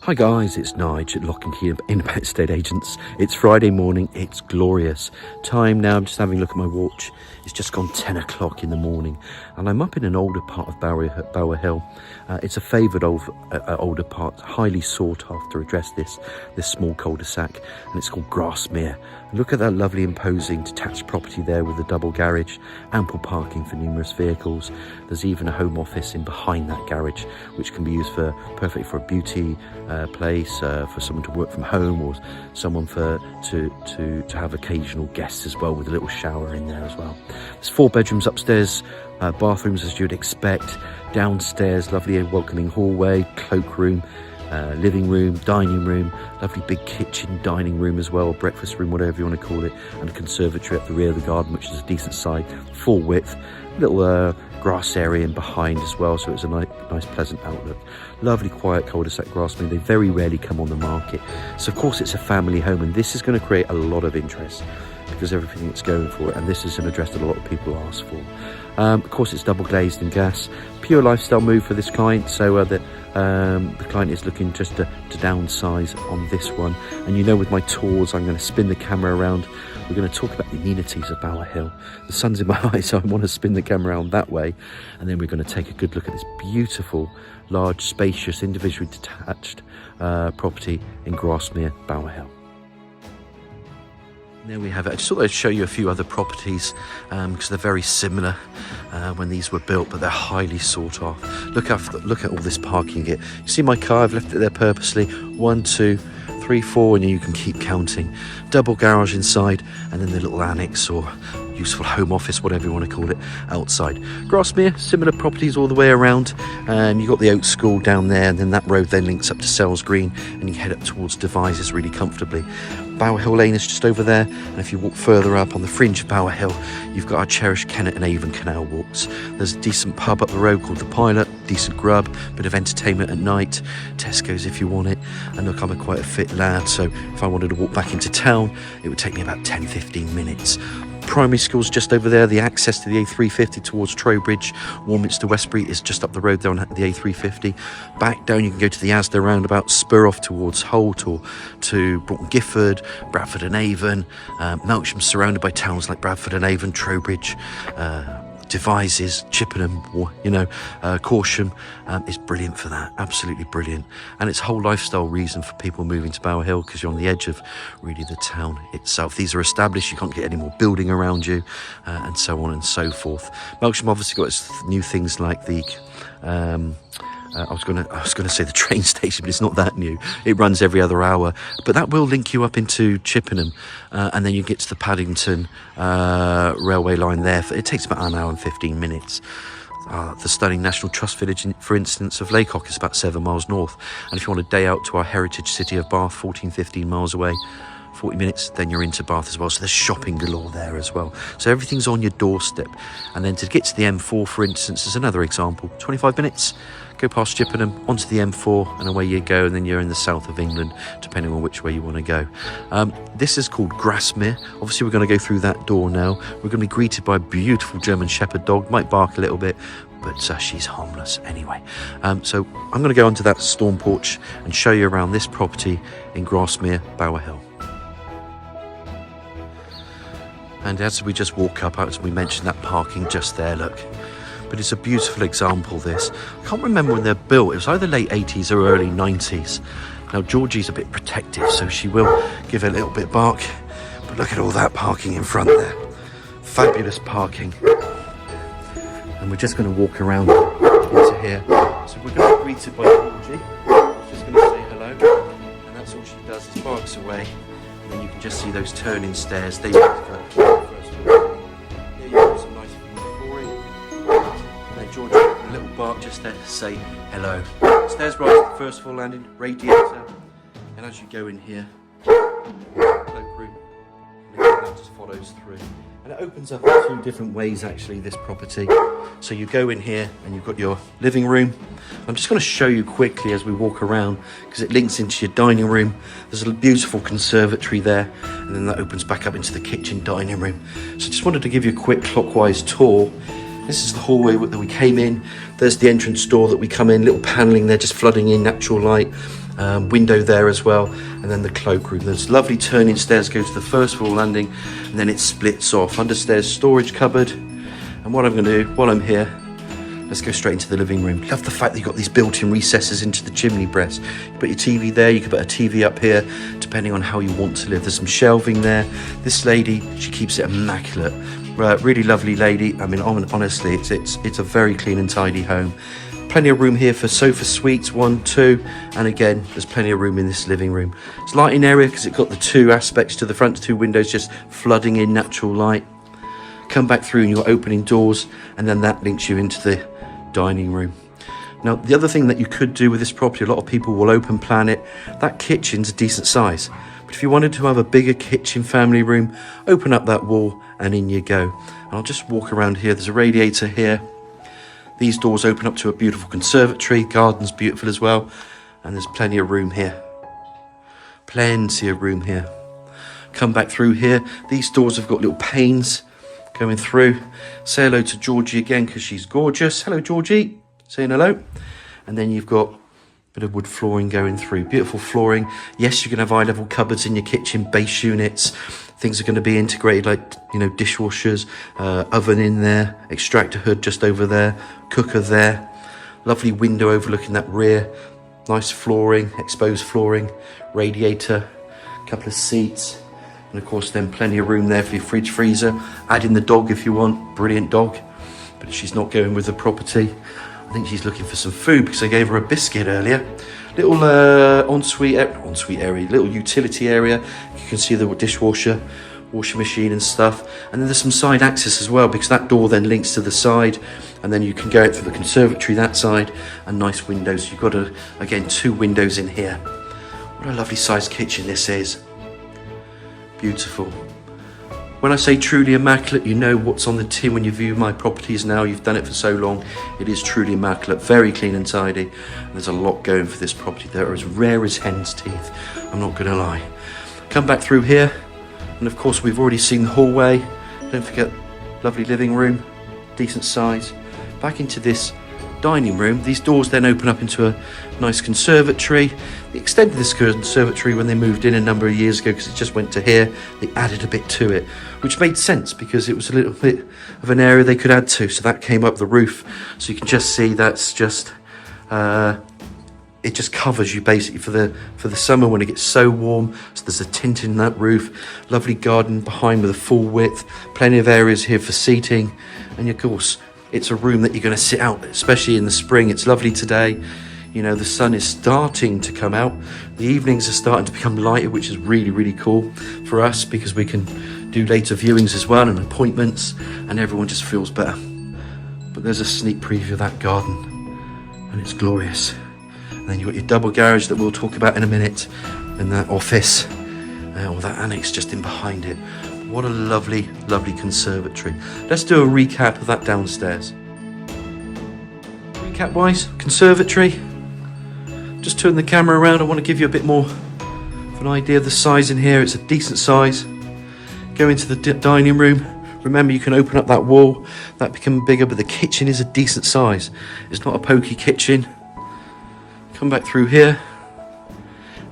Hi guys, it's Nige at Lock and Key Independent Estate Agents. It's Friday morning, it's glorious. Time now, I'm just having a look at my watch. It's just gone 10 o'clock in the morning and I'm up in an older part of Bowerhill. It's a favoured older part, highly sought after address, this small cul-de-sac, and it's called Grasmere. Look at that lovely imposing detached property there with a double garage, ample parking for numerous vehicles. There's even a home office in behind that garage, which can be used perfectly for a beauty place, for someone to work from home, or someone to have occasional guests as well, with a little shower in there as well. There's 4 bedrooms upstairs, bathrooms as you'd expect. Downstairs, lovely and welcoming hallway, cloakroom, living room, dining room, lovely big kitchen, dining room as well, breakfast room, whatever you want to call it, and a conservatory at the rear of the garden, which is a decent size, full width, little grass area in behind as well, so it's a nice pleasant outlook. Lovely quiet cul-de-sac Grasmere. They very rarely come on the market, so of course it's a family home, and this is going to create a lot of interest because everything that's going for it, and this is an address that a lot of people ask for. Of course it's double glazed in gas, pure lifestyle move for this client, so the client is looking just to downsize on this one. And you know, with my tours, I'm going to spin the camera around. We're going to talk about the amenities of Bowerhill. The sun's in my eyes, so I want to spin the camera around that way, and then we're going to take a good look at this beautiful, large, spacious, individually detached property in Grasmere, Bowerhill. There we have it. I just thought I'd show you a few other properties because they're very similar when these were built, but they're highly sought after. Look at all this parking here. You see my car? I've left it there purposely. 1, 2, 3, 4, and you can keep counting. Double garage inside, and then the little annex or useful home office, whatever you want to call it, outside. Grasmere, similar properties all the way around. You've got the Oak School down there, and then that road then links up to Sells Green, and you head up towards Devizes really comfortably. Bowerhill Lane is just over there, and if you walk further up on the fringe of Bowerhill, you've got our cherished Kennet and Avon Canal walks. There's a decent pub up the road called The Pilot, decent grub, bit of entertainment at night, Tesco's if you want it. And look, I'm quite a fit lad, so if I wanted to walk back into town, it would take me about 10-15 minutes. Primary school's just over there. The access to the A350 towards Trowbridge, Warminster, Westbury is just up the road down the A350. Back down you can go to the Asda roundabout, spur off towards Holt or to Broughton Gifford, Bradford and Avon. Melksham surrounded by towns like Bradford and Avon, Trowbridge, Devizes, Chippenham, Corsham is brilliant for that, absolutely brilliant. And it's a whole lifestyle reason for people moving to Bowerhill, because you're on the edge of really the town itself. These are established, you can't get any more building around you, and so on and so forth. Melksham obviously got its new things like the I was gonna say the train station, but it's not that new. It runs every other hour, but that will link you up into Chippenham, and then you get to the Paddington railway line there. It takes about an hour and 15 minutes. The stunning National Trust Village, for instance, of Laycock is about 7 miles north, and if you want a day out to our heritage city of Bath, 14-15 miles away, 40 minutes, then you're into Bath as well. So there's shopping galore there as well. So everything's on your doorstep. And then to get to the M4, for instance, is another example. 25 minutes, go past Chippenham, onto the M4, and away you go, and then you're in the south of England, depending on which way you want to go. This is called Grasmere. Obviously, we're going to go through that door now. We're going to be greeted by a beautiful German Shepherd dog. Might bark a little bit, but she's harmless anyway. So I'm going to go onto that storm porch and show you around this property in Grasmere, Bowerhill. And as we just walk up, as we mentioned, that parking just there, look. But it's a beautiful example, this. I can't remember when they're built. It was either late 80s or early 90s. Now, Georgie's a bit protective, so she will give a little bit bark. But look at all that parking in front there. Fabulous parking. And we're just going to walk around into here. So we're going to be greeted by Georgie. She's just going to say hello. And that's all she does, is barks away. And then you can just see those turning stairs. They look for first floor. Here you have some nice flooring. And then George, a little bark just there to say hello. Stairs rise to the first floor landing, radiator. And as you go in here, cloakroom, and again, that just follows through. And it opens up in 2 different ways, actually, this property. So you go in here and you've got your living room. I'm just going to show you quickly as we walk around, because it links into your dining room. There's a beautiful conservatory there, and then that opens back up into the kitchen dining room. So I just wanted to give you a quick clockwise tour. This is the hallway that we came in. There's the entrance door that we come in, little panelling there, just flooding in natural light. window there as well, and then the cloakroom. There's lovely turning stairs go to the first floor landing, and then it splits off. Understairs storage cupboard. And what I'm going to do while I'm here, let's go straight into the living room. Love the fact that you've got these built-in recesses into the chimney breast. You put your TV there, you can put a TV up here, depending on how you want to live. There's some shelving there. This lady, she keeps it immaculate. Really lovely lady. I mean, honestly, it's a very clean and tidy home. Plenty of room here for sofa suites, 1, 2, and again, there's plenty of room in this living room. It's lighting area because it's got the two aspects to the front, 2 windows just flooding in natural light. Come back through and you're opening doors, and then that links you into the dining room. Now, the other thing that you could do with this property, a lot of people will open plan it. That kitchen's a decent size, but if you wanted to have a bigger kitchen family room, open up that wall and in you go. And I'll just walk around here. There's a radiator here. These doors open up to a beautiful conservatory. Garden's beautiful as well, and there's plenty of room here. Plenty of room here. Come back through here. These doors have got little panes going through. Say hello to Georgie again because she's gorgeous. Hello, Georgie. Saying hello. And then you've got a bit of wood flooring going through. Beautiful flooring. Yes, you can have eye-level cupboards in your kitchen, base units. Things are going to be integrated, like, you know, dishwashers, oven in there, extractor hood just over there, cooker there. Lovely window overlooking that rear. Nice flooring, exposed flooring, radiator, couple of seats. And of course then plenty of room there for your fridge, freezer. Add in the dog if you want, brilliant dog. But she's not going with the property. I think she's looking for some food because I gave her a biscuit earlier. Little ensuite area, little utility area. You can see the dishwasher, washing machine and stuff. And then there's some side access as well because that door then links to the side. And then you can go out through the conservatory that side, and nice windows. You've got, again, 2 windows in here. What a lovely sized kitchen this is. Beautiful. When I say truly immaculate, you know what's on the tin when you view my properties now. You've done it for so long. It is truly immaculate, very clean and tidy. And there's a lot going for this property. They're as rare as hen's teeth. I'm not going to lie. Come back through here. And of course, we've already seen the hallway. Don't forget, lovely living room, decent size. Back into this dining room. These doors then open up into a nice conservatory. They extended this conservatory when they moved in a number of years ago because it just went to here. They added a bit to it, which made sense because it was a little bit of an area they could add to. So that came up the roof. So you can just see that's just, it just covers you basically for the summer when it gets so warm. So there's a tint in that roof. Lovely garden behind with a full width. Plenty of areas here for seating. And of course, it's a room that you're going to sit out, especially in the spring. It's lovely today. You know, the sun is starting to come out. The evenings are starting to become lighter, which is really, really cool for us because we can do later viewings as well and appointments, and everyone just feels better. But there's a sneak preview of that garden, and it's glorious. And then you've got your double garage that we'll talk about in a minute, and that office, or that annex just in behind it. What a lovely, lovely conservatory. Let's do a recap of that downstairs. Recap-wise, conservatory. Just turn the camera around. I want to give you a bit more of an idea of the size in here. It's a decent size. Go into the dining room. Remember, you can open up that wall. That become bigger, but the kitchen is a decent size. It's not a pokey kitchen. Come back through here.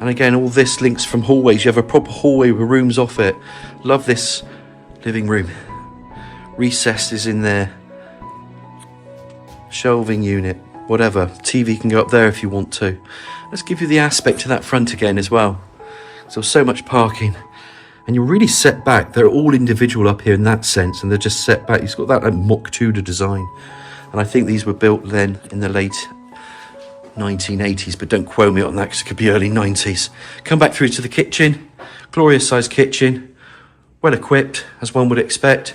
And again, all this links from hallways. You have a proper hallway with rooms off it. Love this living room. Recess is in there. Shelving unit, whatever. TV can go up there if you want to. Let's give you the aspect to that front again as well. So much parking. And you're really set back. They're all individual up here in that sense. And they're just set back. You've got that like, mock Tudor design. And I think these were built then in the late 1980s, but don't quote me on that because it could be early 90s. Come back through to the kitchen. Glorious sized kitchen. Well equipped, as one would expect.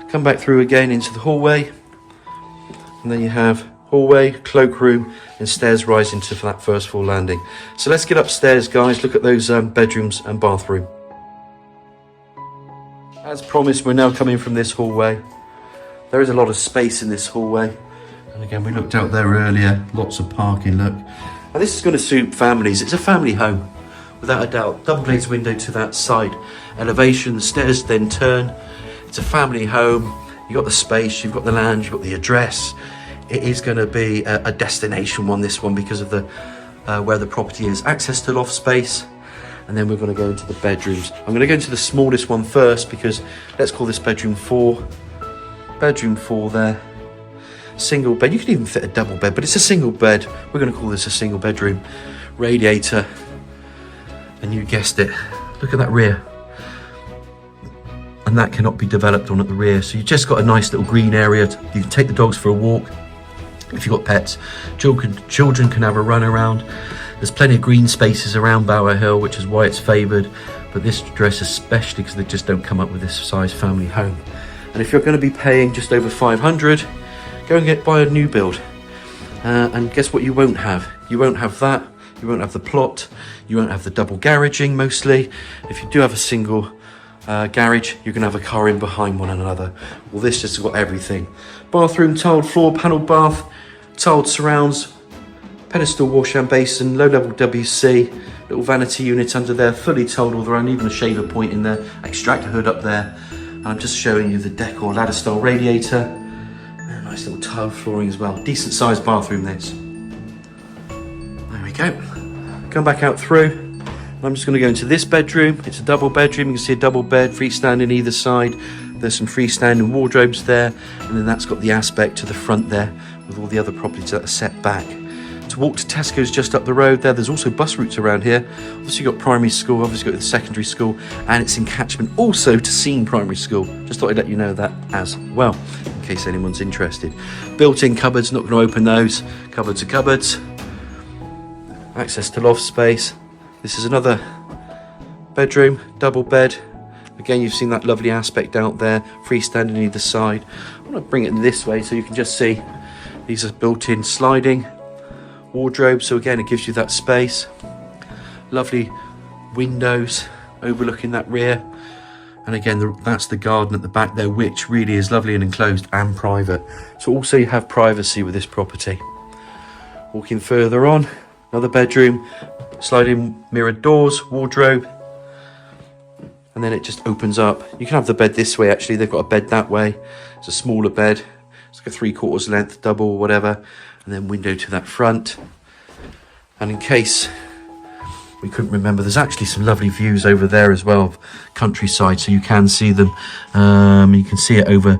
Come back through again into the hallway. And then you have hallway, cloakroom, and stairs rising to that first floor landing. So let's get upstairs, guys. Look at those bedrooms and bathroom. As promised, we're now coming from this hallway. There is a lot of space in this hallway. And again, we looked out there earlier, lots of parking, look. And this is going to suit families. It's a family home, without a doubt. Double glazed window to that side elevation, the stairs then turn. It's a family home. You've got the space, you've got the lounge, you've got the address. It is going to be a destination one, this one, because of the where the property is. Access to loft space, and then we're going to go into the bedrooms. I'm going to go into the smallest one first, because let's call this bedroom 4. Bedroom 4 there. Single bed. You could even fit a double bed, but it's a single bed. We're going to call this a single bedroom. Radiator, and you guessed it, look at that rear, and that cannot be developed on at the rear, so you've just got a nice little green area. You can take the dogs for a walk if you've got pets. Children can have a run around. There's plenty of green spaces around Bowerhill, which is why it's favoured, but this address especially because they just don't come up with this size family home. And if you're going to be paying just over 500, go and buy a new build. And guess what you won't have? You won't have that. You won't have the plot. You won't have the double garaging mostly. If you do have a single garage, you can have a car in behind one another. Well, this just got everything. Bathroom, tiled floor, panelled bath, tiled surrounds, pedestal wash and basin, low level WC, little vanity unit under there, fully tiled all around, even a shaver point in there, extractor hood up there. And I'm just showing you the decor ladder style radiator. And a nice little tiled flooring as well. Decent sized bathroom this. There we go. Come back out through. I'm just going to go into this bedroom. It's a double bedroom. You can see a double bed, freestanding either side. There's some freestanding wardrobes there, and then that's got the aspect to the front there with all the other properties that are set back. To walk to Tesco's just up the road there. There's also bus routes around here. Obviously you've got primary school, obviously you've got the secondary school, and it's in catchment also to Scene Primary School. Just thought I'd let you know that as well, in case anyone's interested. Built-in cupboards, not going to open those. Cupboards are cupboards. Access to loft space. This is another bedroom, double bed. Again, you've seen that lovely aspect out there, freestanding either side. I'm going to bring it this way so you can just see these are built-in sliding wardrobes. So again, it gives you that space. Lovely windows overlooking that rear. And again, that's the garden at the back there, which really is lovely and enclosed and private. So also you have privacy with this property. Walking further on, another bedroom, sliding mirrored doors, wardrobe, and then it just opens up. You can have the bed this way actually. They've got a bed that way. It's a smaller bed. It's like a 3/4 length, double or whatever, and then window to that front. And in case we couldn't remember, there's actually some lovely views over there as well of countryside, so you can see them. You can see it over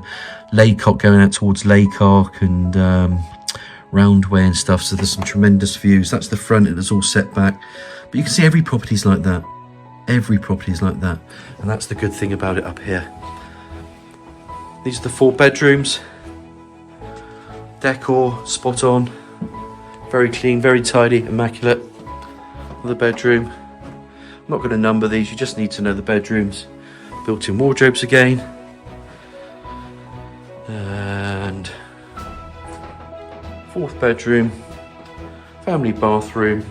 Laycock, going out towards Laycock and Roundway and stuff, so there's some tremendous views. That's the front, and it's all set back, but you can see every property's like that. Every property is like that, and that's the good thing about it up here. These are the 4 bedrooms. Decor spot on, very clean, very tidy, immaculate. The bedroom, I'm not going to number these, you just need to know the bedrooms. Built-in wardrobes again, and 4th bedroom, family bathroom,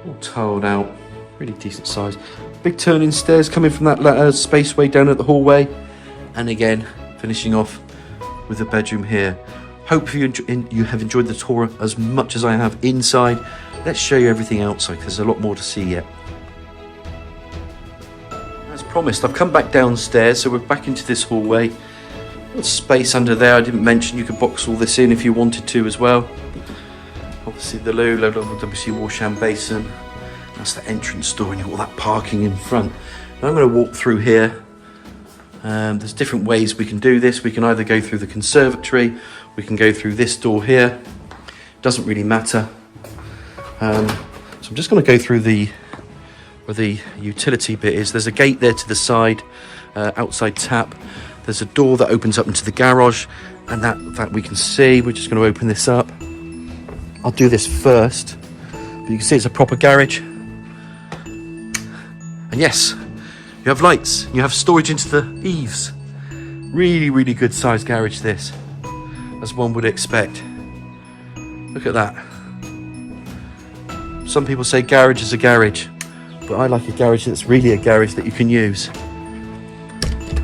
all tiled out, really decent size. Big turning stairs coming from that spaceway down at the hallway, and again finishing off with the bedroom here. Hope you have enjoyed the tour as much as I have inside. Let's show you everything outside, because there's a lot more to see yet. As promised, I've come back downstairs, so we're back into this hallway. There's space under there. I didn't mention you could box all this in if you wanted to as well. Obviously the low level WC wash and basin. That's the entrance door, and you've got all that parking in front. Now I'm going to walk through here. There's different ways we can do this. We can either go through the conservatory, we can go through this door here. Doesn't really matter. So I'm just going to go through where the utility bit is. There's a gate there to the side, outside tap. There's a door that opens up into the garage, and that we can see. We're just going to open this up. I'll do this first, but you can see it's a proper garage. And yes, you have lights, you have storage into the eaves. Really, really good sized garage this, as one would expect. Look at that. Some people say garage is a garage, but I like a garage that's really a garage that you can use.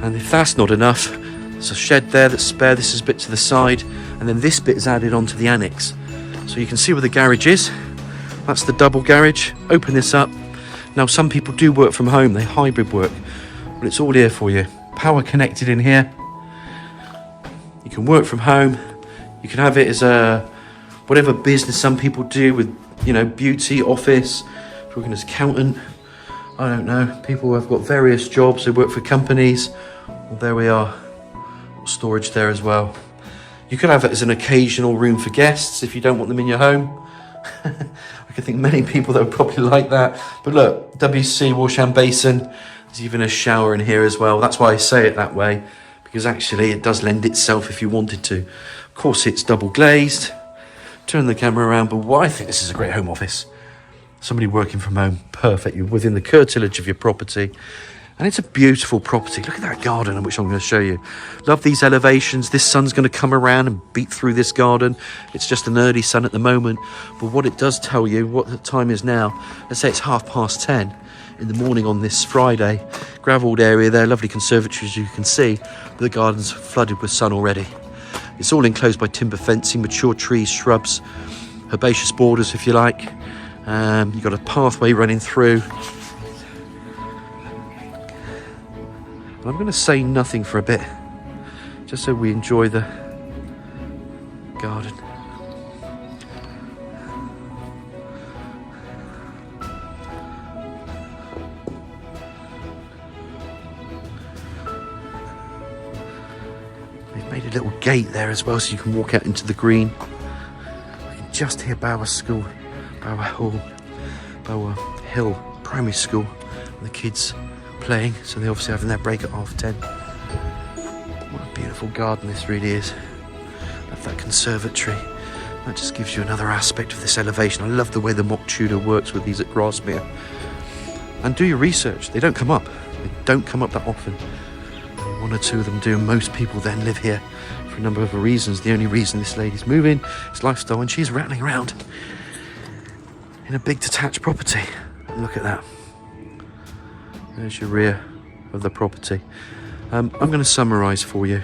And if that's not enough, there's a shed there that's spare. This is a bit to the side, and then this bit is added onto the annex. So you can see where the garage is. That's the double garage. Open this up. Now some people do work from home, they hybrid work, but it's all here for you. Power connected in here. You can work from home. You can have it as whatever business some people do with, you know, beauty, office, working as accountant, I don't know, people have got various jobs, they work for companies. Well, there we are, storage there as well. You could have it as an occasional room for guests if you don't want them in your home. I can think many people that would probably like that. But look, WC, wash and basin. There's even a shower in here as well. That's why I say it that way, because actually it does lend itself if you wanted to. Of course, it's double glazed. Turn the camera around, but why I think this is a great home office. Somebody working from home, perfect. You're within the curtilage of your property. And it's a beautiful property. Look at that garden, which I'm going to show you. Love these elevations. This sun's going to come around and beat through this garden. It's just an early sun at the moment. But what it does tell you, what the time is now, let's say it's 10:30 in the morning on this Friday. Gravelled area there, lovely conservatory as you can see. But the garden's flooded with sun already. It's all enclosed by timber fencing, mature trees, shrubs, herbaceous borders if you like. You've got a pathway running through. And I'm going to say nothing for a bit, just so we enjoy the garden. They've made a little gate there as well, so you can walk out into the green. I can just hear Bowerhill Primary School, and the kids playing, so they're obviously having their break at 10:30. What a beautiful garden this really is. Love that conservatory. That just gives you another aspect of this elevation. I love the way the mock Tudor works with these at Grasmere. And do your research. They don't come up. They don't come up that often. One or two of them do. Most people then live here for a number of reasons. The only reason this lady's moving is lifestyle, and she's rattling around in a big detached property. And look at that. There's your rear of the property. I'm going to summarise for you.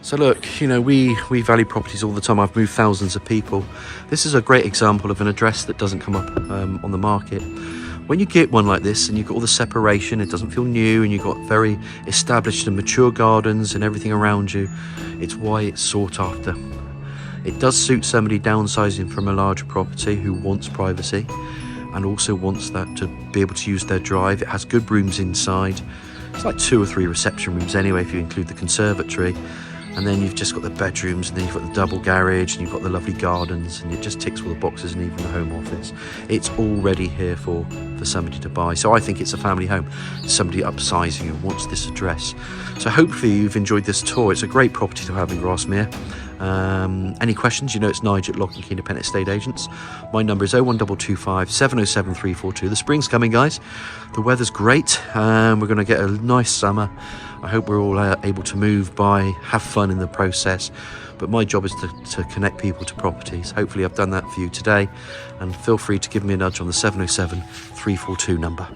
So look, you know, we value properties all the time. I've moved thousands of people. This is a great example of an address that doesn't come up on the market. When you get one like this and you've got all the separation, it doesn't feel new, and you've got very established and mature gardens and everything around you, it's why it's sought after. It does suit somebody downsizing from a larger property who wants privacy and also wants that to be able to use their drive. It has good rooms inside. It's like 2 or 3 reception rooms anyway if you include the conservatory. And then you've just got the bedrooms, and then you've got the double garage, and you've got the lovely gardens, and it just ticks all the boxes, and even the home office. It's already here for somebody to buy. So I think it's a family home. It's somebody upsizing who wants this address. So hopefully you've enjoyed this tour. It's a great property to have in Grasmere. Any questions, you know it's Nigel at Lock and Key Independent Estate Agents. My number is 01225 707 342. The spring's coming, guys. The weather's great. We're going to get a nice summer. I hope we're all able to move by, have fun in the process. But my job is to connect people to properties. Hopefully I've done that for you today. And feel free to give me a nudge on the 707 342 number.